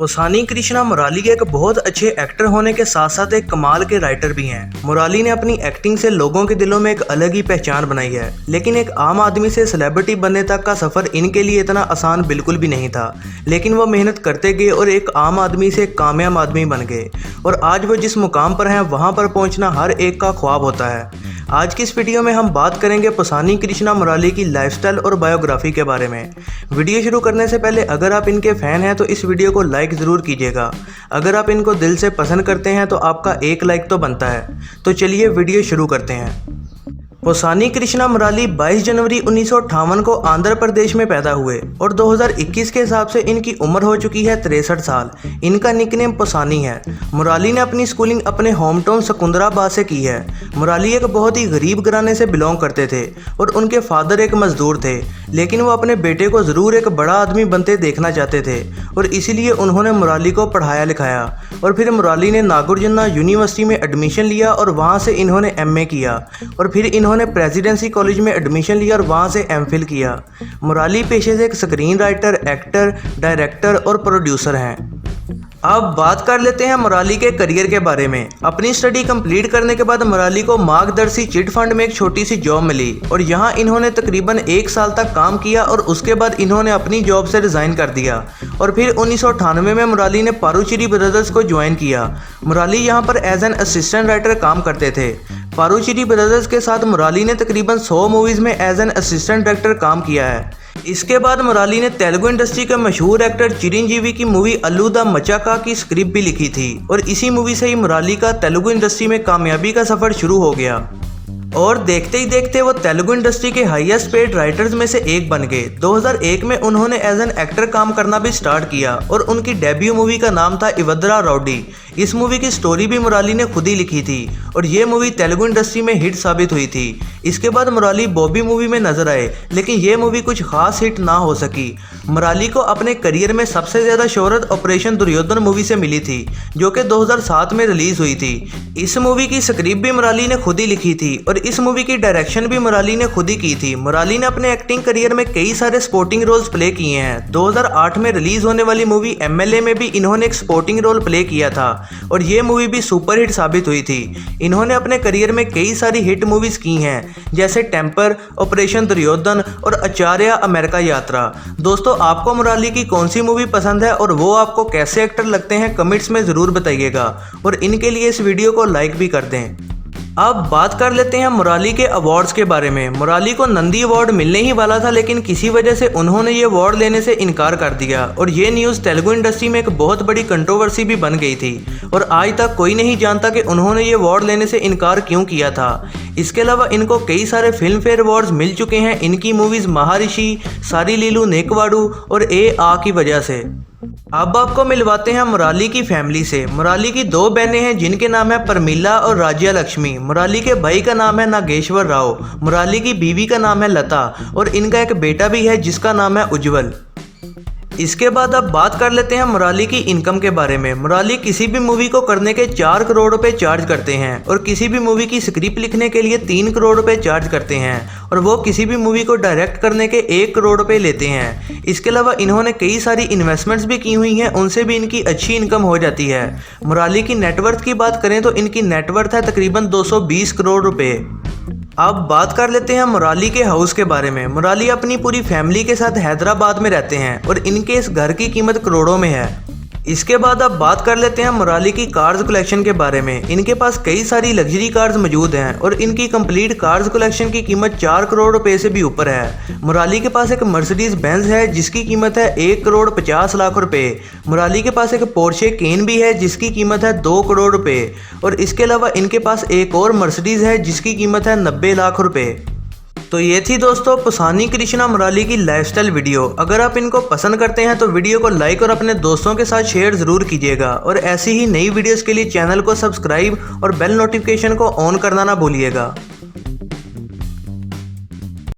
पोसानी कृष्णा मुराली एक बहुत अच्छे एक्टर होने के साथ साथ एक कमाल के राइटर भी हैं। मुराली ने अपनी एक्टिंग से लोगों के दिलों में एक अलग ही पहचान बनाई है, लेकिन एक आम आदमी से सेलिब्रिटी बनने तक का सफ़र इनके लिए इतना आसान बिल्कुल भी नहीं था। लेकिन वो मेहनत करते गए और एक आम आदमी से एक कामयाब आदमी बन गए और आज वो जिस मुकाम पर हैं वहाँ पर पहुँचना हर एक का ख्वाब होता है। आज की इस वीडियो में हम बात करेंगे पोसानी कृष्णा मुराली की लाइफस्टाइल और बायोग्राफी के बारे में। वीडियो शुरू करने से पहले अगर आप इनके फ़ैन हैं तो इस वीडियो को लाइक ज़रूर कीजिएगा। अगर आप इनको दिल से पसंद करते हैं तो आपका एक लाइक तो बनता है। तो चलिए वीडियो शुरू करते हैं। पोसानी कृष्णा मुराली 22 जनवरी 1958 को आंध्र प्रदेश में पैदा हुए और 2021 के हिसाब से इनकी उम्र हो चुकी है 63 साल। इनका निकनेम पोसानी है। मुराली ने अपनी स्कूलिंग अपने होम टाउन सिकंदराबाद से की है। मुराली एक बहुत ही गरीब घराने से बिलोंग करते थे और उनके फादर एक मजदूर थे, लेकिन वो अपने बेटे को ज़रूर एक बड़ा आदमी बनते देखना चाहते थे और इसीलिए उन्होंने मुराली को पढ़ाया लिखाया। और फिर मुराली ने नागार्जुन यूनिवर्सिटी में एडमिशन लिया और वहाँ से इन्होंने MA किया और फिर इन्होंने प्रेसिडेंसी कॉलेज में एडमिशन लिया और वहाँ से MPhil किया। मुराली पेशे से एक स्क्रीन राइटर, एक्टर, डायरेक्टर और प्रोड्यूसर हैं। अब बात कर लेते हैं मुराली के करियर के बारे में। अपनी स्टडी कंप्लीट करने के बाद मुराली को मार्गदर्शी चिट फंड में एक छोटी सी जॉब मिली और यहाँ इन्होंने तकरीबन 1 साल तक काम किया और उसके बाद इन्होंने अपनी जॉब से रिज़ाइन कर दिया और फिर 1998 में मुराली ने पारुचिरी ब्रदर्स को ज्वाइन किया। मुराली यहाँ पर एज एन असिस्टेंट राइटर काम करते थे। पारुचिरी ब्रदर्स के साथ मुराली ने तकरीबन 100 मूवीज़ में एज एन असिस्टेंट डायरेक्टर काम किया है। इसके बाद मुराली ने तेलुगु इंडस्ट्री के मशहूर एक्टर चिरंजीवी की मूवी अल्लू द मचाका की स्क्रिप्ट भी लिखी थी और इसी मूवी से ही मुराली का तेलुगु इंडस्ट्री में कामयाबी का सफ़र शुरू हो गया और देखते ही देखते वो तेलुगु इंडस्ट्री के हाईएस्ट पेड राइटर्स में से एक बन गए। 2001 में उन्होंने एज एन एक्टर काम करना भी स्टार्ट किया और उनकी डेब्यू मूवी का नाम था इवद्रा राउडी। इस मूवी की स्टोरी भी मुराली ने खुद ही लिखी थी और ये मूवी तेलुगु इंडस्ट्री में हिट साबित हुई थी। इसके बाद मुराली बॉबी मूवी में नजर आए, लेकिन ये मूवी कुछ खास हिट ना हो सकी। मुराली को अपने करियर में सबसे ज़्यादा शोहरत ऑपरेशन दुर्योधन मूवी से मिली थी, जो कि 2007 में रिलीज हुई थी। इस मूवी की स्क्रिप्ट भी मुराली ने खुद ही लिखी थी और इस मूवी की डायरेक्शन भी मुराली ने खुद ही की थी। मुराली ने अपने एक्टिंग करियर में कई सारे स्पोर्टिंग रोल्स प्ले किए हैं। 2008 में रिलीज होने वाली मूवी MLA में भी इन्होंने एक स्पोर्टिंग रोल प्ले किया था और ये मूवी भी सुपरहिट साबित हुई थी। इन्होंने अपने करियर में कई सारी हिट मूवीज़ की हैं, जैसे टेम्पर, ऑपरेशन दुर्योधन और आचार्य अमेरिका यात्रा। दोस्तों, आपको मुराली की कौन सी मूवी पसंद है और वो आपको कैसे एक्टर लगते हैं कमेंट्स में ज़रूर बताइएगा और इनके लिए इस वीडियो को लाइक भी कर दें। अब बात कर लेते हैं मुराली के अवार्ड्स के बारे में। मुराली को नंदी अवार्ड मिलने ही वाला था, लेकिन किसी वजह से उन्होंने ये अवार्ड लेने से इनकार कर दिया और ये न्यूज़ तेलुगु इंडस्ट्री में एक बहुत बड़ी कंट्रोवर्सी भी बन गई थी और आज तक कोई नहीं जानता कि उन्होंने ये अवार्ड लेने से इनकार क्यों किया था। इसके अलावा इनको कई सारे फिल्म फेयर अवार्ड्स मिल चुके हैं इनकी मूवीज़ महारिषि, सारी लीलू नेकवाडू और A की वजह से। अब आपको मिलवाते हैं मुराली की फैमिली से। मुराली की 2 बहनें हैं जिनके नाम है परमिला और राज्य लक्ष्मी। मुराली के भाई का नाम है नागेश्वर राव। मुराली की बीवी का नाम है लता और इनका एक बेटा भी है जिसका नाम है उज्जवल। इसके बाद अब बात कर लेते हैं मुराली की इनकम के बारे में। मुराली किसी भी मूवी को करने के 4 करोड़ रुपए चार्ज करते हैं और किसी भी मूवी की स्क्रिप्ट लिखने के लिए 3 करोड़ रुपए चार्ज करते हैं और वो किसी भी मूवी को डायरेक्ट करने के 1 करोड़ रुपए लेते हैं। इसके अलावा इन्होंने कई सारी इन्वेस्टमेंट्स भी की हुई हैं, उनसे भी इनकी अच्छी इनकम हो जाती है। मुराली की नेटवर्थ की बात करें तो इनकी नेटवर्थ है तकरीबन 220 करोड़ रुपए। अब बात कर लेते हैं मुराली के हाउस के बारे में। मुराली अपनी पूरी फैमिली के साथ हैदराबाद में रहते हैं और इनके इस घर की कीमत करोड़ों में है। इसके बाद अब बात कर लेते हैं मुराली की कार्स कलेक्शन के बारे में। इनके पास कई सारी लग्जरी कार्स मौजूद हैं और इनकी कंप्लीट कार्स कलेक्शन की कीमत 4 करोड़ रुपए से भी ऊपर है। मुराली के पास एक मर्सिडीज बेंज है जिसकी कीमत है 1 करोड़ 50 लाख रुपए। मुराली के पास एक पोर्शे केन भी है जिसकी कीमत है 2 करोड़ रुपए और इसके अलावा इनके पास एक और मर्सिडीज है जिसकी कीमत है 90 लाख रुपए। तो ये थी दोस्तों पोसानी कृष्णा मुराली की लाइफस्टाइल वीडियो। अगर आप इनको पसंद करते हैं तो वीडियो को लाइक और अपने दोस्तों के साथ शेयर ज़रूर कीजिएगा और ऐसी ही नई वीडियोस के लिए चैनल को सब्सक्राइब और बेल नोटिफिकेशन को ऑन करना ना भूलिएगा।